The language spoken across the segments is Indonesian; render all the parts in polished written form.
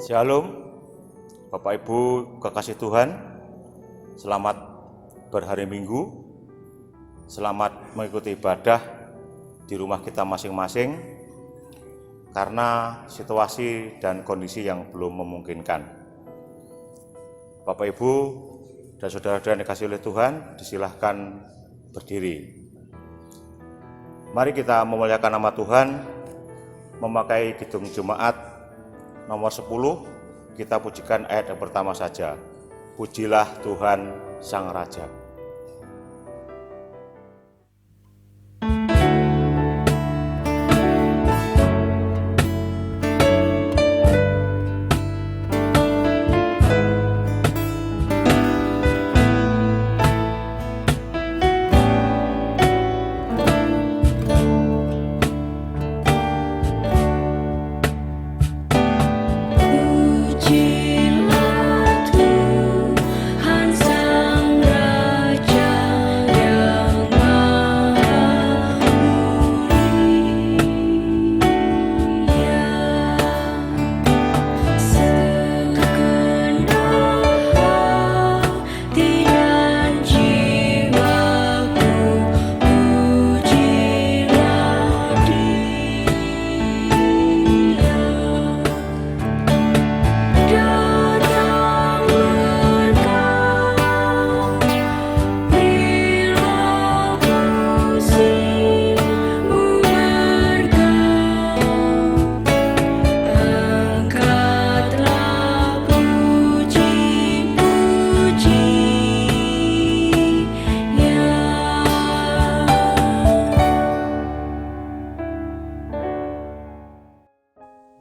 Shalom, Bapak Ibu kekasih Tuhan, selamat berhari Minggu, selamat mengikuti ibadah di rumah kita masing-masing karena situasi dan kondisi yang belum memungkinkan. Bapak Ibu dan saudara-saudara yang dikasihi oleh Tuhan, disilahkan berdiri. Mari kita memuliakan nama Tuhan, memakai kidung Jemaat nomor 10, kita pujikan ayat yang pertama saja. Pujilah Tuhan Sang Raja.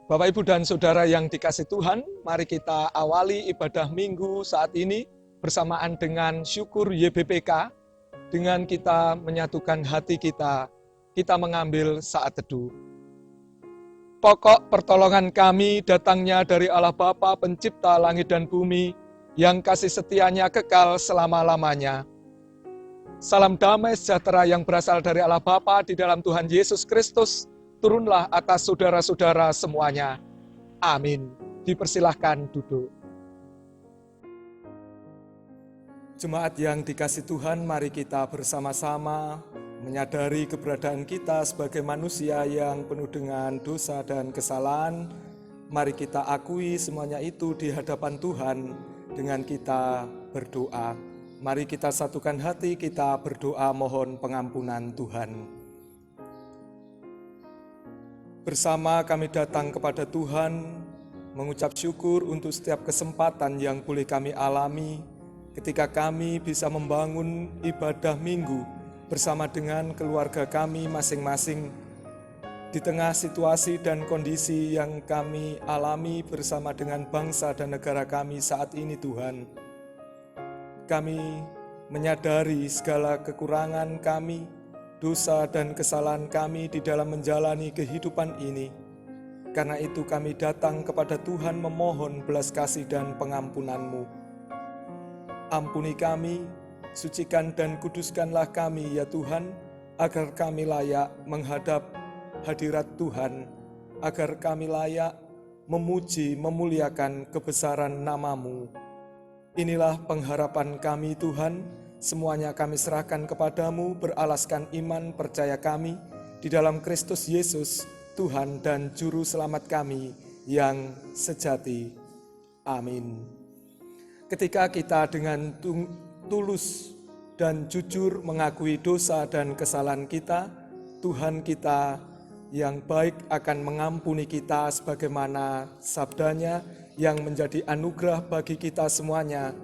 Bapak, Ibu, dan Saudara yang dikasihi Tuhan, mari kita awali ibadah Minggu saat ini bersamaan dengan syukur YBPK, dengan kita menyatukan hati kita mengambil saat teduh. Pokok pertolongan kami datangnya dari Allah Bapa pencipta langit dan bumi, yang kasih setianya kekal selama-lamanya. Salam damai sejahtera yang berasal dari Allah Bapa di dalam Tuhan Yesus Kristus, turunlah atas saudara-saudara semuanya. Amin. Dipersilahkan duduk. Jemaat yang dikasihi Tuhan, mari kita bersama-sama menyadari keberadaan kita sebagai manusia yang penuh dengan dosa dan kesalahan. Mari kita akui semuanya itu di hadapan Tuhan dengan kita berdoa. Mari kita satukan hati, kita berdoa mohon pengampunan Tuhan. Bersama kami datang kepada Tuhan, mengucap syukur untuk setiap kesempatan yang boleh kami alami ketika kami bisa membangun ibadah Minggu bersama dengan keluarga kami masing-masing di tengah situasi dan kondisi yang kami alami bersama dengan bangsa dan negara kami saat ini Tuhan. Kami menyadari segala kekurangan kami, dosa dan kesalahan kami di dalam menjalani kehidupan ini. Karena itu kami datang kepada Tuhan memohon belas kasih dan pengampunan-Mu. Ampuni kami, sucikan dan kuduskanlah kami ya Tuhan, agar kami layak menghadap hadirat Tuhan, agar kami layak memuji, memuliakan kebesaran nama-Mu. Inilah pengharapan kami Tuhan. Semuanya kami serahkan kepadamu beralaskan iman percaya kami di dalam Kristus Yesus, Tuhan dan Juru Selamat kami yang sejati. Amin. Ketika kita dengan tulus dan jujur mengakui dosa dan kesalahan kita, Tuhan kita yang baik akan mengampuni kita sebagaimana sabdanya yang menjadi anugerah bagi kita semuanya,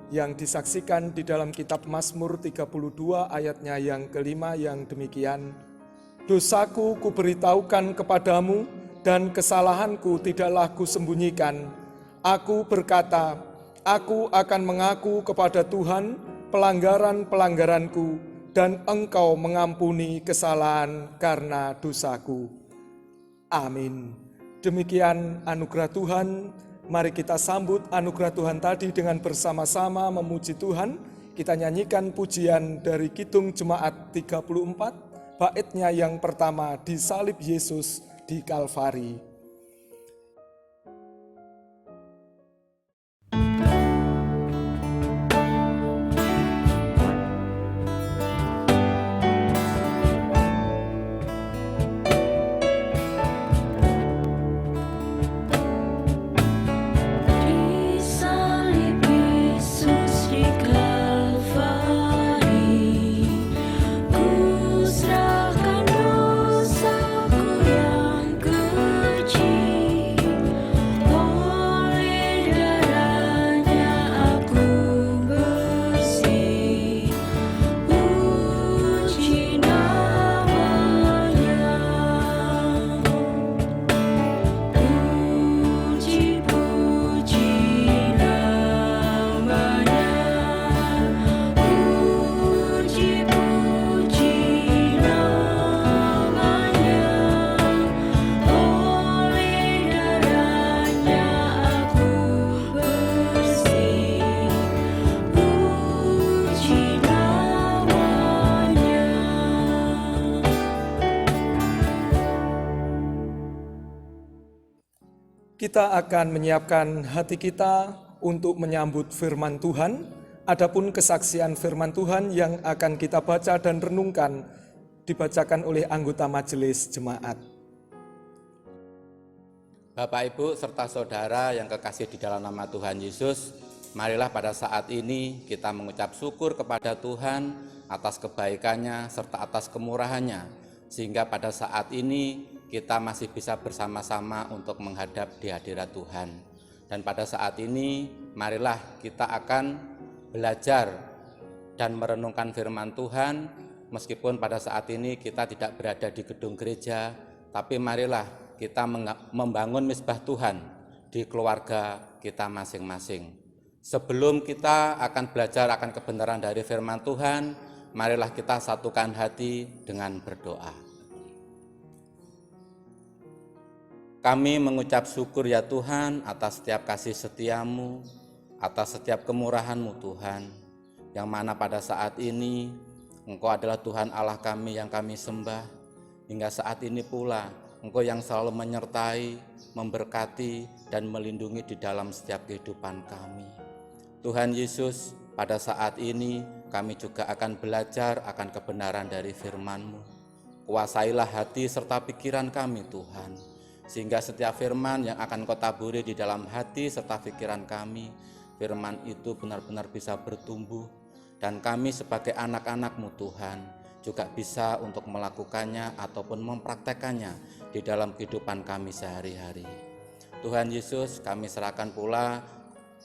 yang disaksikan di dalam kitab Mazmur 32 ayatnya yang kelima yang demikian. Dosaku kuberitahukan kepadamu dan kesalahanku tidaklah kusembunyikan. Aku berkata, aku akan mengaku kepada Tuhan pelanggaran-pelanggaranku dan Engkau mengampuni kesalahan karena dosaku. Amin. Demikian anugerah Tuhan. Mari kita sambut anugerah Tuhan tadi dengan bersama-sama memuji Tuhan. Kita nyanyikan pujian dari Kidung Jemaat 34, baitnya yang pertama, Disalib Yesus di Kalvari. kita akan menyiapkan hati kita untuk menyambut firman Tuhan. Adapun kesaksian firman Tuhan yang akan kita baca dan renungkan dibacakan oleh anggota majelis jemaat. Bapak, Ibu, serta saudara yang kekasih di dalam nama Tuhan Yesus, marilah pada saat ini kita mengucap syukur kepada Tuhan atas kebaikannya serta atas kemurahannya, sehingga pada saat ini kita masih bisa bersama-sama untuk menghadap di hadirat Tuhan. Dan pada saat ini marilah kita akan belajar dan merenungkan firman Tuhan, meskipun pada saat ini kita tidak berada di gedung gereja, tapi marilah kita membangun misbah Tuhan di keluarga kita masing-masing. Sebelum kita akan belajar akan kebenaran dari firman Tuhan, marilah kita satukan hati dengan berdoa. Kami mengucap syukur ya Tuhan atas setiap kasih setia-Mu, atas setiap kemurahan-Mu Tuhan, yang mana pada saat ini Engkau adalah Tuhan Allah kami yang kami sembah. Hingga saat ini pula Engkau yang selalu menyertai, memberkati, dan melindungi di dalam setiap kehidupan kami. Tuhan Yesus, pada saat ini kami juga akan belajar akan kebenaran dari firman-Mu. Kuasailah hati serta pikiran kami Tuhan, sehingga setiap firman yang akan Kau taburi di dalam hati serta pikiran kami, firman itu benar-benar bisa bertumbuh, dan kami sebagai anak-anak-Mu Tuhan juga bisa untuk melakukannya ataupun mempraktekannya di dalam kehidupan kami sehari-hari. Tuhan Yesus, kami serahkan pula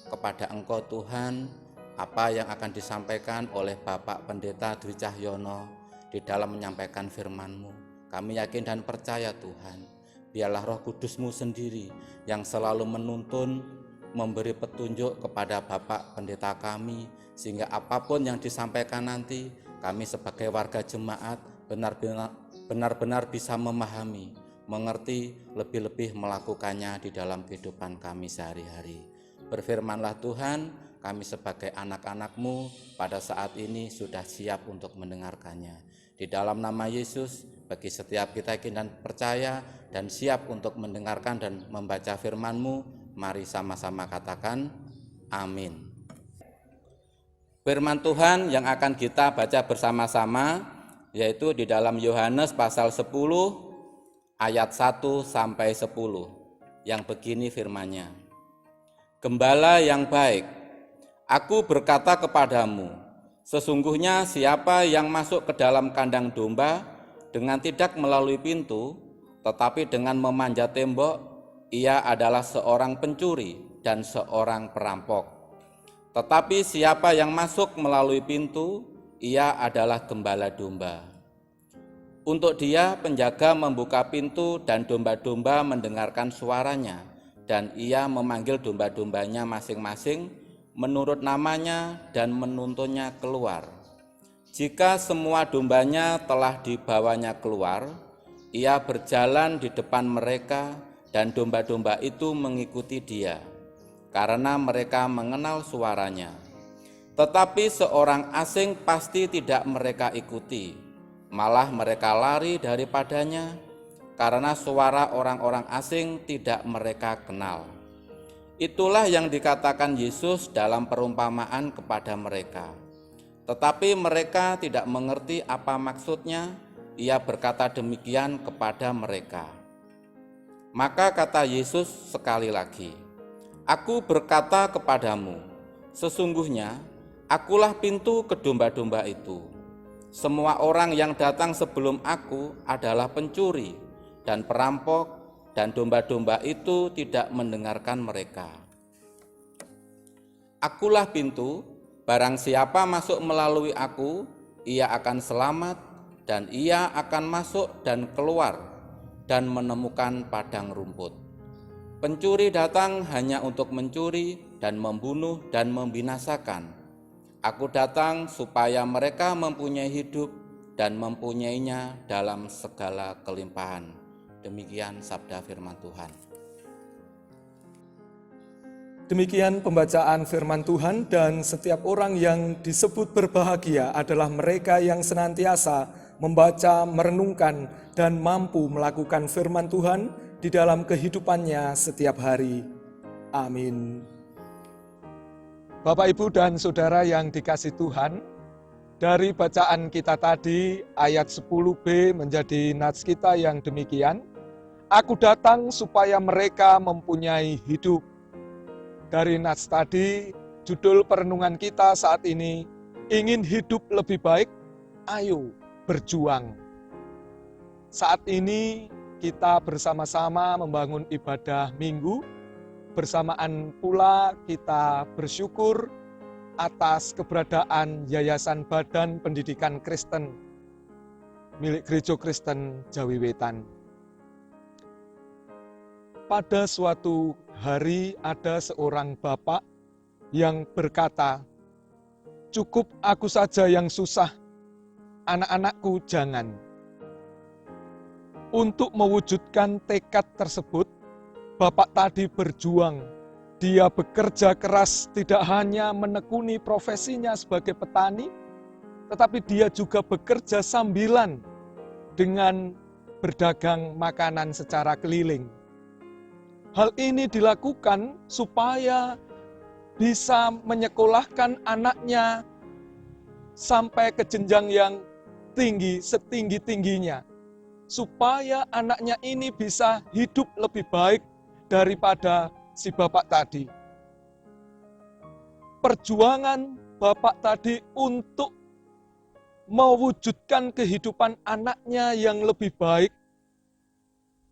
kepada Engkau Tuhan apa yang akan disampaikan oleh Bapak Pendeta Dwi Cahyono di dalam menyampaikan firman-Mu. Kami yakin dan percaya Tuhan, biarlah Roh Kudus-Mu sendiri yang selalu menuntun, memberi petunjuk kepada Bapak Pendeta kami, sehingga apapun yang disampaikan nanti, kami sebagai warga jemaat benar-benar bisa memahami, mengerti, lebih-lebih melakukannya di dalam kehidupan kami sehari-hari. Berfirmanlah Tuhan, kami sebagai anak-anak-Mu pada saat ini sudah siap untuk mendengarkannya. Di dalam nama Yesus, bagi setiap kita yakin dan percaya dan siap untuk mendengarkan dan membaca firman-Mu, mari sama-sama katakan amin. Firman Tuhan yang akan kita baca bersama-sama yaitu di dalam Yohanes pasal 10 ayat 1 sampai 10 yang begini firman-Nya. Gembala yang baik, aku berkata kepadamu, sesungguhnya siapa yang masuk ke dalam kandang domba dengan tidak melalui pintu, tetapi dengan memanjat tembok, ia adalah seorang pencuri dan seorang perampok. Tetapi siapa yang masuk melalui pintu, ia adalah gembala domba. Untuk dia penjaga membuka pintu dan domba-domba mendengarkan suaranya, dan ia memanggil domba-dombanya masing-masing menurut namanya dan menuntunnya keluar. Jika semua dombanya telah dibawanya keluar, ia berjalan di depan mereka dan domba-domba itu mengikuti dia, karena mereka mengenal suaranya. Tetapi seorang asing pasti tidak mereka ikuti, malah mereka lari daripadanya, karena suara orang-orang asing tidak mereka kenal. Itulah yang dikatakan Yesus dalam perumpamaan kepada mereka. Tetapi mereka tidak mengerti apa maksudnya. Ia berkata demikian kepada mereka. Maka kata Yesus sekali lagi, aku berkata kepadamu, sesungguhnya akulah pintu ke domba-domba itu. Semua orang yang datang sebelum aku adalah pencuri dan perampok, dan domba-domba itu tidak mendengarkan mereka. Akulah pintu, barang siapa masuk melalui aku, ia akan selamat, dan ia akan masuk dan keluar, dan menemukan padang rumput. Pencuri datang hanya untuk mencuri dan membunuh dan membinasakan. Aku datang supaya mereka mempunyai hidup dan mempunyainya dalam segala kelimpahan. Demikian sabda firman Tuhan. Demikian pembacaan firman Tuhan, dan setiap orang yang disebut berbahagia adalah mereka yang senantiasa membaca, merenungkan, dan mampu melakukan firman Tuhan di dalam kehidupannya setiap hari. Amin. Bapak, Ibu, dan Saudara yang dikasihi Tuhan, dari bacaan kita tadi, ayat 10b menjadi nats kita yang demikian, Aku datang supaya mereka mempunyai hidup. Dari nats tadi, judul perenungan kita saat ini, ingin hidup lebih baik, ayo berjuang. Saat ini kita bersama-sama membangun ibadah minggu, bersamaan pula kita bersyukur atas keberadaan Yayasan Badan Pendidikan Kristen milik Gereja Kristen Jawi Wetan. Pada suatu hari ada seorang bapak yang berkata, "Cukup aku saja yang susah, anak-anakku jangan." Untuk mewujudkan tekad tersebut, bapak tadi berjuang. Dia bekerja keras, tidak hanya menekuni profesinya sebagai petani, tetapi dia juga bekerja sambilan dengan berdagang makanan secara keliling. Hal ini dilakukan supaya bisa menyekolahkan anaknya sampai ke jenjang yang tinggi, setinggi-tingginya. Supaya anaknya ini bisa hidup lebih baik daripada si bapak tadi. Perjuangan bapak tadi untuk mewujudkan kehidupan anaknya yang lebih baik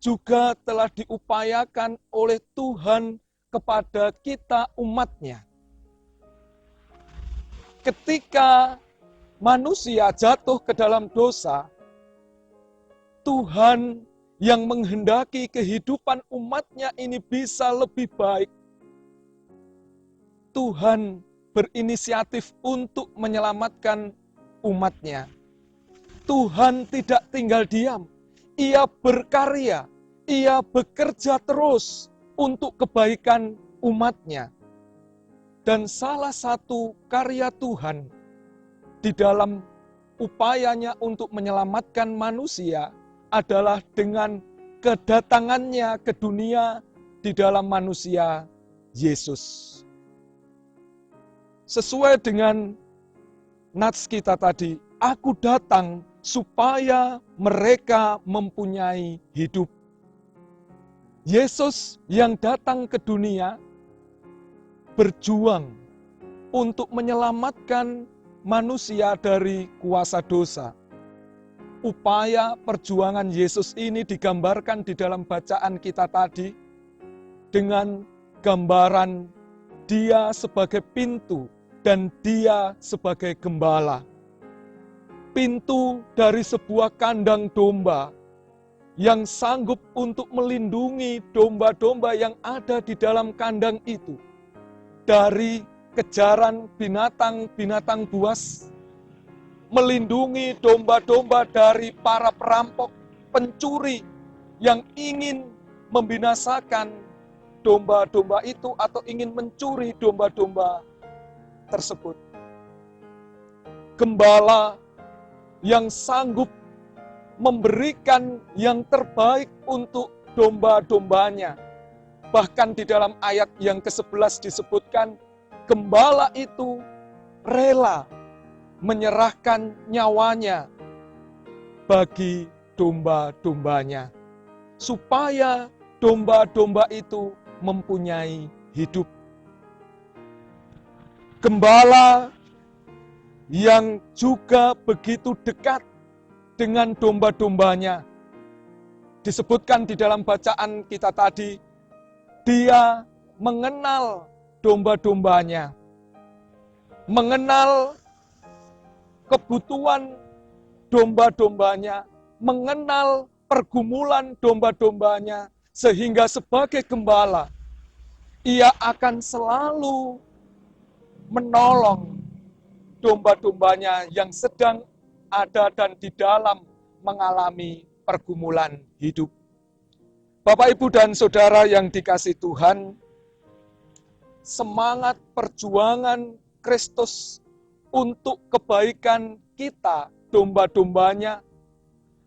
juga telah diupayakan oleh Tuhan kepada kita umatnya. Ketika manusia jatuh ke dalam dosa, Tuhan yang menghendaki kehidupan umatnya ini bisa lebih baik. Tuhan berinisiatif untuk menyelamatkan umatnya. Tuhan tidak tinggal diam. Ia berkarya, ia bekerja terus untuk kebaikan umatnya. Dan salah satu karya Tuhan di dalam upayanya untuk menyelamatkan manusia adalah dengan kedatangannya ke dunia di dalam manusia Yesus. Sesuai dengan nats kita tadi, aku datang supaya mereka mempunyai hidup. Yesus yang datang ke dunia berjuang untuk menyelamatkan manusia dari kuasa dosa. Upaya perjuangan Yesus ini digambarkan di dalam bacaan kita tadi dengan gambaran Dia sebagai pintu dan Dia sebagai gembala. Pintu dari sebuah kandang domba yang sanggup untuk melindungi domba-domba yang ada di dalam kandang itu dari kejaran binatang-binatang buas, melindungi domba-domba dari para perampok, pencuri yang ingin membinasakan domba-domba itu atau ingin mencuri domba-domba tersebut. Gembala yang sanggup memberikan yang terbaik untuk domba-dombanya. Bahkan di dalam ayat yang ke-11 disebutkan, gembala itu rela menyerahkan nyawanya bagi domba-dombanya, supaya domba-domba itu mempunyai hidup. Gembala yang juga begitu dekat dengan domba-dombanya. Disebutkan di dalam bacaan kita tadi, dia mengenal domba-dombanya, mengenal kebutuhan domba-dombanya, mengenal pergumulan domba-dombanya, sehingga sebagai gembala, ia akan selalu menolong domba-dombanya yang sedang ada dan di dalam mengalami pergumulan hidup. Bapak, Ibu, dan Saudara yang dikasihi Tuhan, semangat perjuangan Kristus untuk kebaikan kita, domba-dombanya,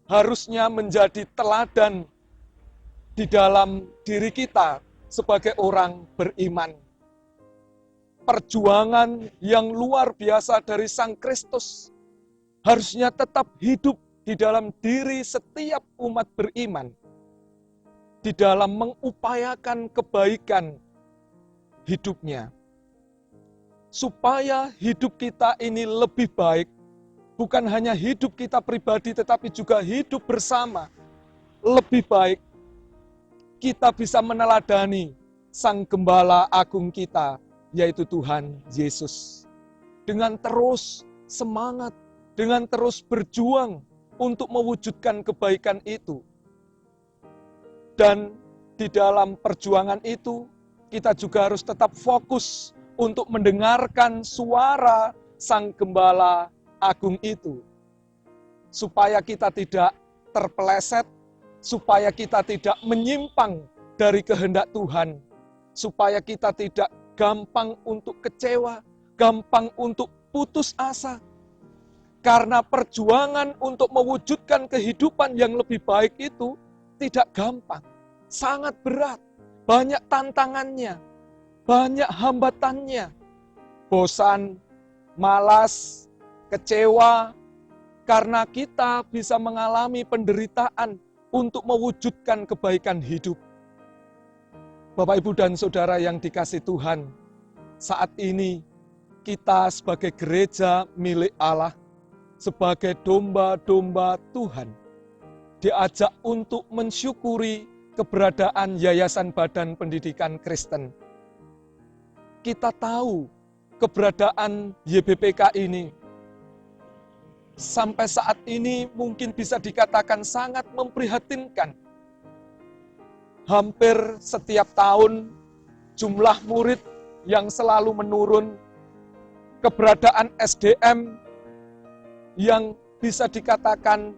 harusnya menjadi teladan di dalam diri kita sebagai orang beriman. Perjuangan yang luar biasa dari Sang Kristus harusnya tetap hidup di dalam diri setiap umat beriman, di dalam mengupayakan kebaikan hidupnya. Supaya hidup kita ini lebih baik, bukan hanya hidup kita pribadi, tetapi juga hidup bersama. Lebih baik, kita bisa meneladani Sang Gembala Agung kita, yaitu Tuhan Yesus. Dengan terus semangat, dengan terus berjuang untuk mewujudkan kebaikan itu. Dan di dalam perjuangan itu, kita juga harus tetap fokus untuk mendengarkan suara Sang Gembala Agung itu. Supaya kita tidak terpeleset, supaya kita tidak menyimpang dari kehendak Tuhan, supaya kita tidak gampang untuk kecewa, gampang untuk putus asa. Karena perjuangan untuk mewujudkan kehidupan yang lebih baik itu tidak gampang, sangat berat, banyak tantangannya, banyak hambatannya. Bosan, malas, kecewa, karena kita bisa mengalami penderitaan untuk mewujudkan kebaikan hidup. Bapak, Ibu, dan Saudara yang dikasihi Tuhan, saat ini kita sebagai gereja milik Allah, sebagai domba-domba Tuhan, diajak untuk mensyukuri keberadaan Yayasan Badan Pendidikan Kristen. Kita tahu keberadaan YBPK ini sampai saat ini mungkin bisa dikatakan sangat memprihatinkan. Hampir setiap tahun jumlah murid yang selalu menurun, keberadaan SDM yang bisa dikatakan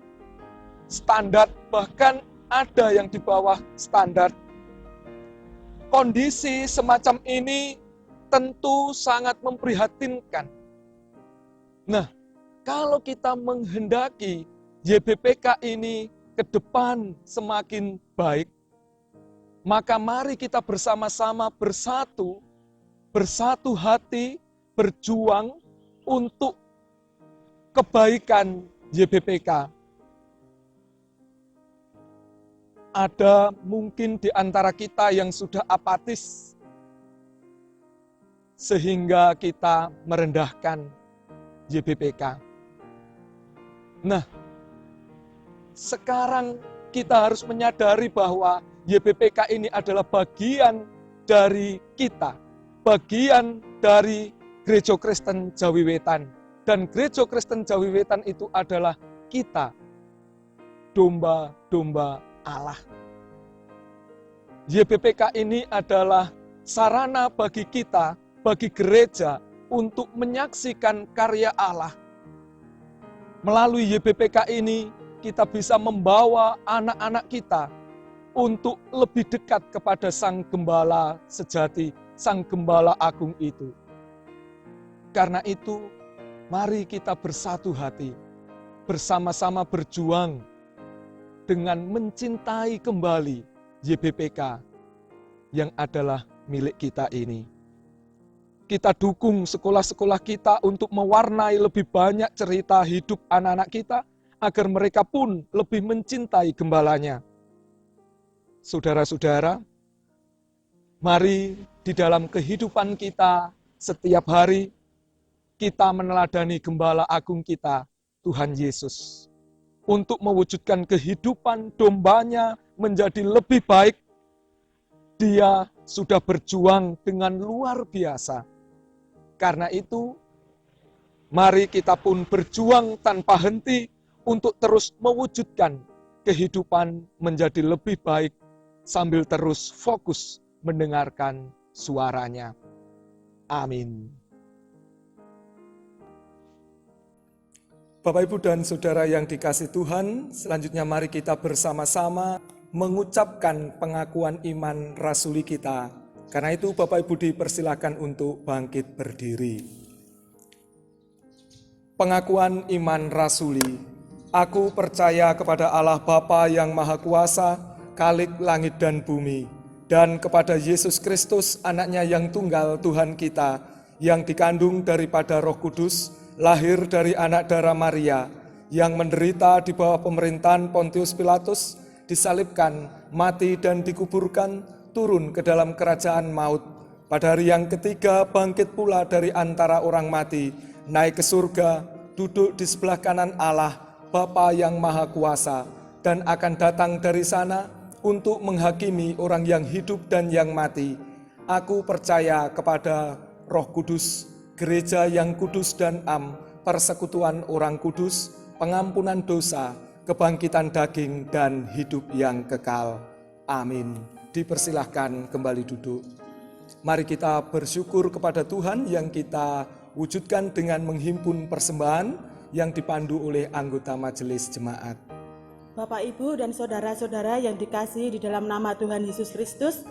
standar, bahkan ada yang di bawah standar. Kondisi semacam ini tentu sangat memprihatinkan. Nah, kalau kita menghendaki YBPK ini ke depan semakin baik, maka mari kita bersama-sama bersatu hati, berjuang untuk kebaikan YBPK. Ada mungkin di antara kita yang sudah apatis, sehingga kita merendahkan YBPK. Nah, sekarang kita harus menyadari bahwa YBPK ini adalah bagian dari kita, bagian dari Gereja Kristen Jawi Wetan. Dan Gereja Kristen Jawi Wetan itu adalah kita, domba-domba Allah. YBPK ini adalah sarana bagi kita, bagi gereja, untuk menyaksikan karya Allah. Melalui YBPK ini, kita bisa membawa anak-anak kita untuk lebih dekat kepada Sang Gembala sejati, Sang Gembala Agung itu. Karena itu, mari kita bersatu hati, bersama-sama berjuang dengan mencintai kembali YBPK yang adalah milik kita ini. Kita dukung sekolah-sekolah kita untuk mewarnai lebih banyak cerita hidup anak-anak kita, agar mereka pun lebih mencintai gembalanya. Saudara-saudara, mari di dalam kehidupan kita setiap hari, kita meneladani Gembala Agung kita, Tuhan Yesus. Untuk mewujudkan kehidupan dombanya menjadi lebih baik, Dia sudah berjuang dengan luar biasa. Karena itu, mari kita pun berjuang tanpa henti untuk terus mewujudkan kehidupan menjadi lebih baik, sambil terus fokus mendengarkan suaranya. Amin. Bapak, Ibu, dan Saudara yang dikasihi Tuhan, selanjutnya mari kita bersama-sama mengucapkan pengakuan iman rasuli kita. Karena itu Bapak Ibu dipersilakan untuk bangkit berdiri. Pengakuan iman rasuli. Aku percaya kepada Allah Bapa yang Maha Kuasa, Khalik langit dan bumi, dan kepada Yesus Kristus, anaknya yang tunggal Tuhan kita, yang dikandung daripada Roh Kudus, lahir dari anak darah Maria, yang menderita di bawah pemerintahan Pontius Pilatus, disalibkan, mati dan dikuburkan, turun ke dalam kerajaan maut. Pada hari yang ketiga bangkit pula dari antara orang mati, naik ke surga, duduk di sebelah kanan Allah, Bapa yang Maha Kuasa, dan akan datang dari sana untuk menghakimi orang yang hidup dan yang mati. Aku percaya kepada Roh Kudus, gereja yang kudus dan am, persekutuan orang kudus, pengampunan dosa, kebangkitan daging, dan hidup yang kekal. Amin. Dipersilahkan kembali duduk. Mari kita bersyukur kepada Tuhan yang kita wujudkan dengan menghimpun persembahan yang dipandu oleh anggota majelis jemaat. Bapak, Ibu, dan saudara-saudara yang dikasihi di dalam nama Tuhan Yesus Kristus,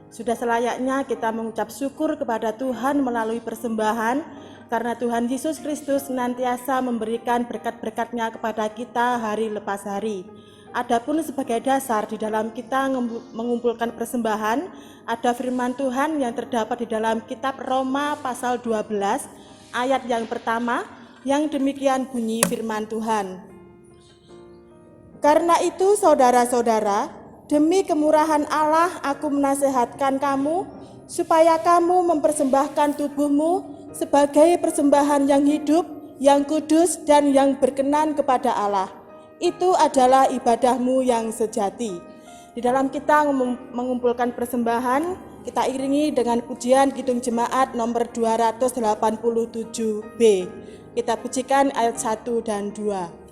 sudah selayaknya kita mengucap syukur kepada Tuhan melalui persembahan, karena Tuhan Yesus Kristus senantiasa memberikan berkat-berkat-Nya kepada kita hari lepas hari. Adapun sebagai dasar di dalam kita mengumpulkan persembahan, ada firman Tuhan yang terdapat di dalam kitab Roma pasal 12, ayat yang pertama, yang demikian bunyi firman Tuhan. Karena itu saudara-saudara, demi kemurahan Allah aku menasihatkan kamu, supaya kamu mempersembahkan tubuhmu sebagai persembahan yang hidup, yang kudus, dan yang berkenan kepada Allah. Itu adalah ibadahmu yang sejati. Di dalam kita mengumpulkan persembahan, kita iringi dengan pujian Kidung Jemaat nomor 287B. Kita pujikan ayat 1 dan 2.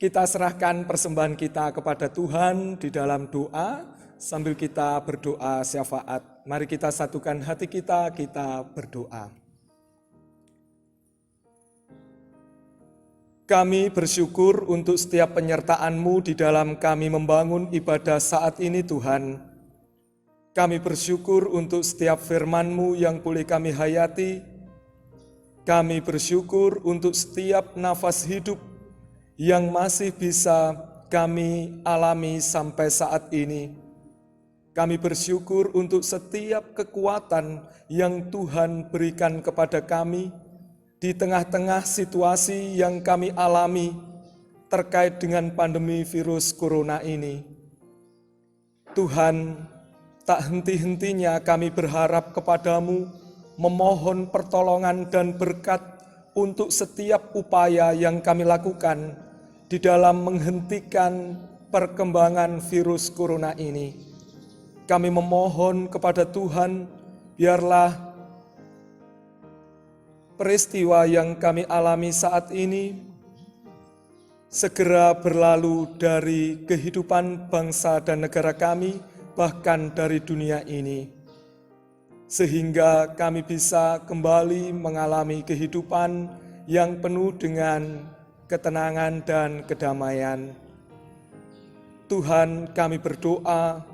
Kita serahkan persembahan kita kepada Tuhan di dalam doa, sambil kita berdoa syafaat. Mari kita satukan hati kita berdoa. Kami bersyukur untuk setiap penyertaan-Mu di dalam kami membangun ibadah saat ini Tuhan. Kami bersyukur untuk setiap firman-Mu yang boleh kami hayati. Kami bersyukur untuk setiap nafas hidup yang masih bisa kami alami sampai saat ini. Kami bersyukur untuk setiap kekuatan yang Tuhan berikan kepada kami di tengah-tengah situasi yang kami alami terkait dengan pandemi virus corona ini. Tuhan, tak henti-hentinya kami berharap kepadamu, memohon pertolongan dan berkat untuk setiap upaya yang kami lakukan di dalam menghentikan perkembangan virus corona ini. Kami memohon kepada Tuhan, biarlah peristiwa yang kami alami saat ini segera berlalu dari kehidupan bangsa dan negara kami, bahkan dari dunia ini, sehingga kami bisa kembali mengalami kehidupan yang penuh dengan ketenangan dan kedamaian. Tuhan, kami berdoa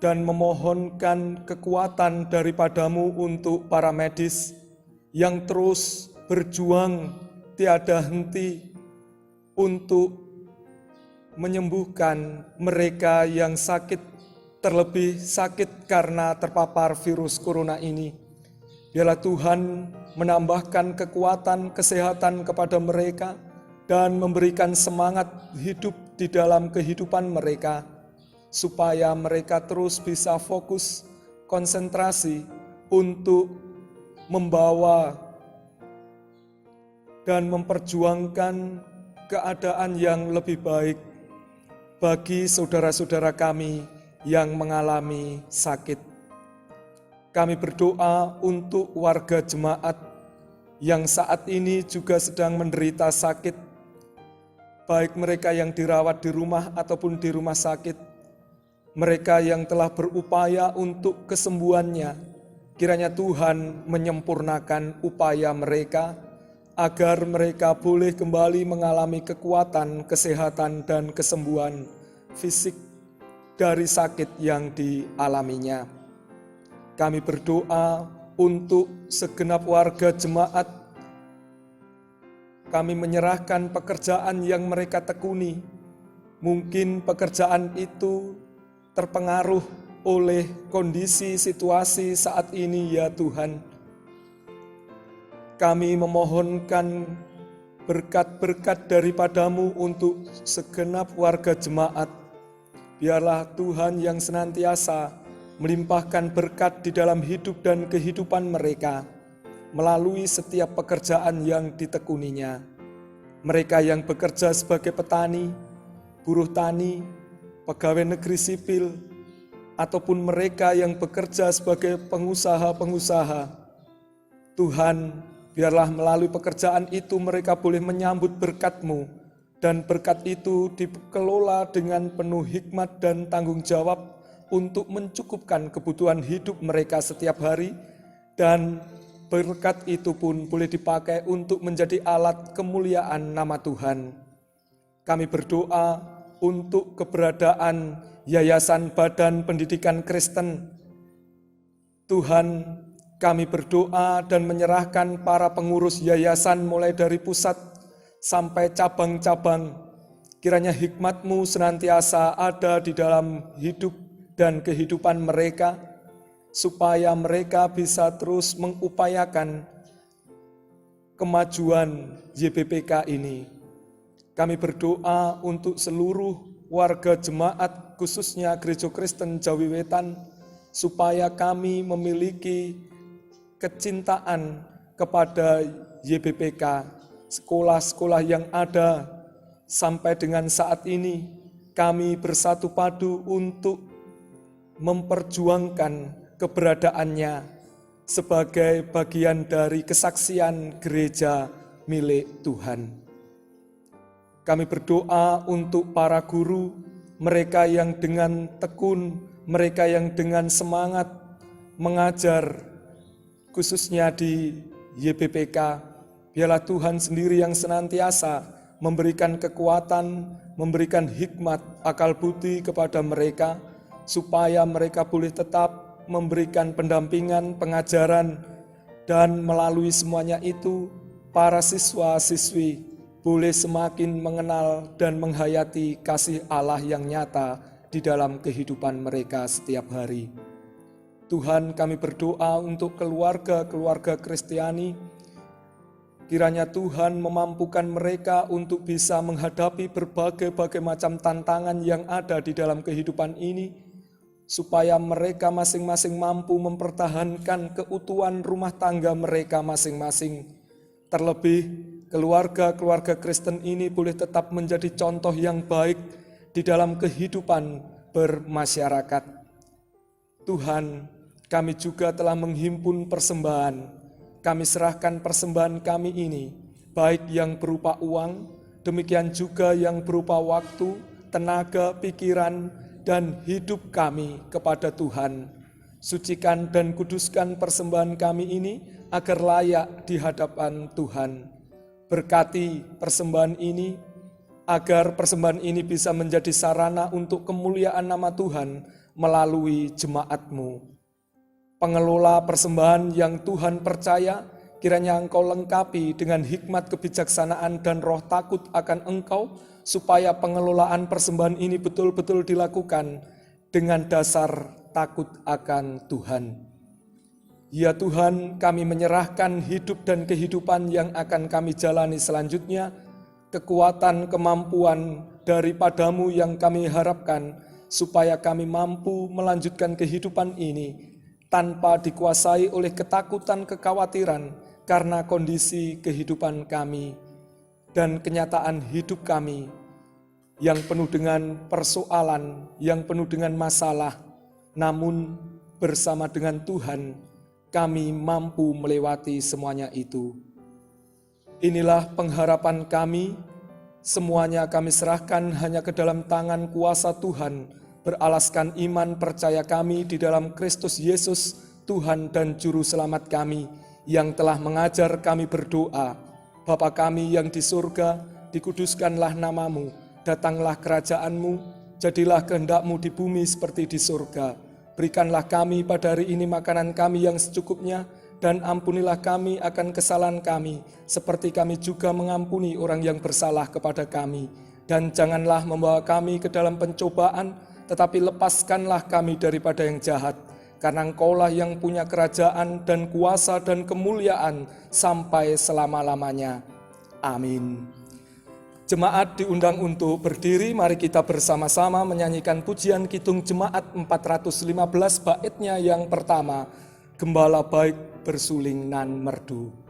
dan memohonkan kekuatan daripada-Mu untuk para medis yang terus berjuang tiada henti untuk menyembuhkan mereka yang sakit, terlebih sakit karena terpapar virus corona ini. Biarlah Tuhan menambahkan kekuatan kesehatan kepada mereka dan memberikan semangat hidup di dalam kehidupan mereka, supaya mereka terus bisa fokus, konsentrasi untuk membawa dan memperjuangkan keadaan yang lebih baik bagi saudara-saudara kami yang mengalami sakit. Kami berdoa untuk warga jemaat yang saat ini juga sedang menderita sakit, baik mereka yang dirawat di rumah ataupun di rumah sakit, mereka yang telah berupaya untuk kesembuhannya, kiranya Tuhan menyempurnakan upaya mereka, agar mereka boleh kembali mengalami kekuatan, kesehatan, dan kesembuhan fisik dari sakit yang dialaminya. Kami berdoa untuk segenap warga jemaat. Kami menyerahkan pekerjaan yang mereka tekuni. Mungkin pekerjaan itu terpengaruh oleh kondisi situasi saat ini, ya Tuhan. Kami memohonkan berkat-berkat daripada-Mu untuk segenap warga jemaat. Biarlah Tuhan yang senantiasa melimpahkan berkat di dalam hidup dan kehidupan mereka melalui setiap pekerjaan yang ditekuninya. Mereka yang bekerja sebagai petani, buruh tani, pegawai negeri sipil, ataupun mereka yang bekerja sebagai pengusaha-pengusaha. Tuhan, biarlah melalui pekerjaan itu mereka boleh menyambut berkat-Mu, dan berkat itu dikelola dengan penuh hikmat dan tanggung jawab untuk mencukupkan kebutuhan hidup mereka setiap hari, dan berkat itu pun boleh dipakai untuk menjadi alat kemuliaan nama Tuhan. Kami berdoa untuk keberadaan Yayasan Badan Pendidikan Kristen. Tuhan, kami berdoa dan menyerahkan para pengurus yayasan mulai dari pusat sampai cabang-cabang. Kiranya hikmat-Mu senantiasa ada di dalam hidup dan kehidupan mereka, supaya mereka bisa terus mengupayakan kemajuan YBPK ini. Kami berdoa untuk seluruh warga jemaat, khususnya Gereja Kristen Jawi Wetan, supaya kami memiliki kecintaan kepada YBPK, sekolah-sekolah yang ada sampai dengan saat ini. Kami bersatu padu untuk memperjuangkan keberadaannya sebagai bagian dari kesaksian gereja milik Tuhan. Kami berdoa untuk para guru, mereka yang dengan tekun, mereka yang dengan semangat mengajar, khususnya di YBPK. Biarlah Tuhan sendiri yang senantiasa memberikan kekuatan, memberikan hikmat, akal budi kepada mereka, supaya mereka boleh tetap memberikan pendampingan, pengajaran, dan melalui semuanya itu, para siswa-siswi boleh semakin mengenal dan menghayati kasih Allah yang nyata di dalam kehidupan mereka setiap hari. Tuhan, kami berdoa untuk keluarga-keluarga Kristiani. Kiranya Tuhan memampukan mereka untuk bisa menghadapi berbagai macam tantangan yang ada di dalam kehidupan ini, supaya mereka masing-masing mampu mempertahankan keutuhan rumah tangga mereka masing-masing. Terlebih, keluarga-keluarga Kristen ini boleh tetap menjadi contoh yang baik di dalam kehidupan bermasyarakat. Tuhan, kami juga telah menghimpun persembahan. Kami serahkan persembahan kami ini, baik yang berupa uang, demikian juga yang berupa waktu, tenaga, pikiran, dan hidup kami kepada Tuhan. Sucikan dan kuduskan persembahan kami ini agar layak di hadapan Tuhan. Berkati persembahan ini, agar persembahan ini bisa menjadi sarana untuk kemuliaan nama Tuhan melalui jemaat-Mu. Pengelola persembahan yang Tuhan percaya, kiranya Engkau lengkapi dengan hikmat kebijaksanaan dan roh takut akan Engkau, supaya pengelolaan persembahan ini betul-betul dilakukan dengan dasar takut akan Tuhan. Ya Tuhan, kami menyerahkan hidup dan kehidupan yang akan kami jalani selanjutnya, kekuatan, kemampuan daripada-Mu yang kami harapkan, supaya kami mampu melanjutkan kehidupan ini tanpa dikuasai oleh ketakutan, kekhawatiran karena kondisi kehidupan kami dan kenyataan hidup kami yang penuh dengan persoalan, yang penuh dengan masalah. Namun bersama dengan Tuhan, kami mampu melewati semuanya itu. Inilah pengharapan kami, semuanya kami serahkan hanya ke dalam tangan kuasa Tuhan, beralaskan iman percaya kami di dalam Kristus Yesus, Tuhan dan Juru Selamat kami, yang telah mengajar kami berdoa. Bapa kami yang di surga, dikuduskanlah namamu, datanglah kerajaan-Mu, jadilah kehendak-Mu di bumi seperti di surga. Berikanlah kami pada hari ini makanan kami yang secukupnya, dan ampunilah kami akan kesalahan kami, seperti kami juga mengampuni orang yang bersalah kepada kami. Dan janganlah membawa kami ke dalam pencobaan, tetapi lepaskanlah kami daripada yang jahat. Karena Engkaulah yang punya kerajaan dan kuasa dan kemuliaan sampai selama-lamanya. Amin. Jemaat diundang untuk berdiri, mari kita bersama-sama menyanyikan pujian Kidung Jemaat 415 baitnya yang pertama, Gembala Baik Bersuling Nan Merdu.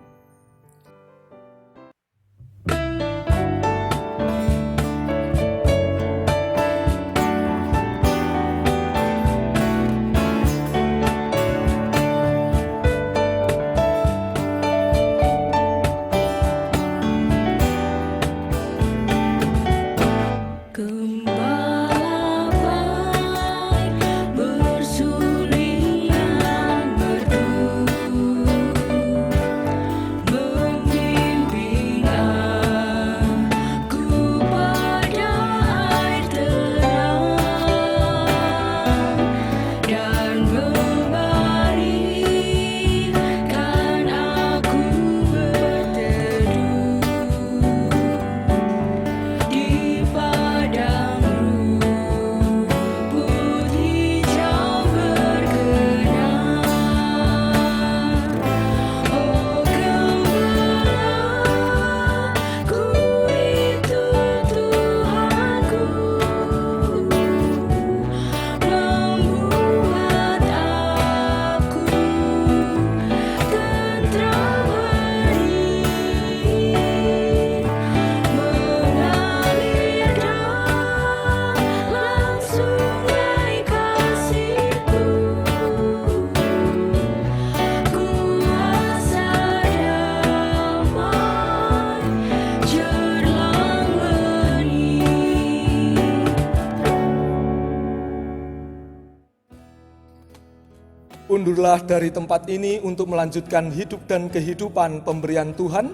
Undurlah dari tempat ini untuk melanjutkan hidup dan kehidupan pemberian Tuhan.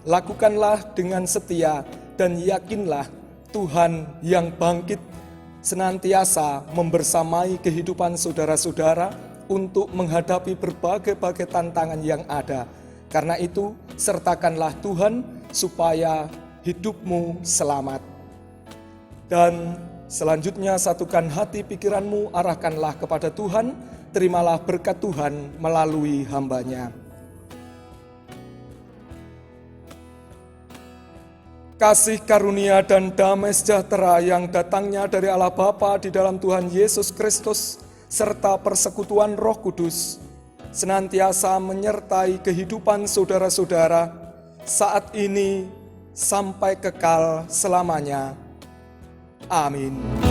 Lakukanlah dengan setia dan yakinlah Tuhan yang bangkit senantiasa membersamai kehidupan saudara-saudara untuk menghadapi berbagai-bagai tantangan yang ada. Karena itu, sertakanlah Tuhan supaya hidupmu selamat. Dan selanjutnya satukan hati pikiranmu, arahkanlah kepada Tuhan. Terimalah berkat Tuhan melalui hamba-Nya. Kasih karunia dan damai sejahtera yang datangnya dari Allah Bapa di dalam Tuhan Yesus Kristus, serta persekutuan Roh Kudus, senantiasa menyertai kehidupan saudara-saudara saat ini sampai kekal selamanya. Amin.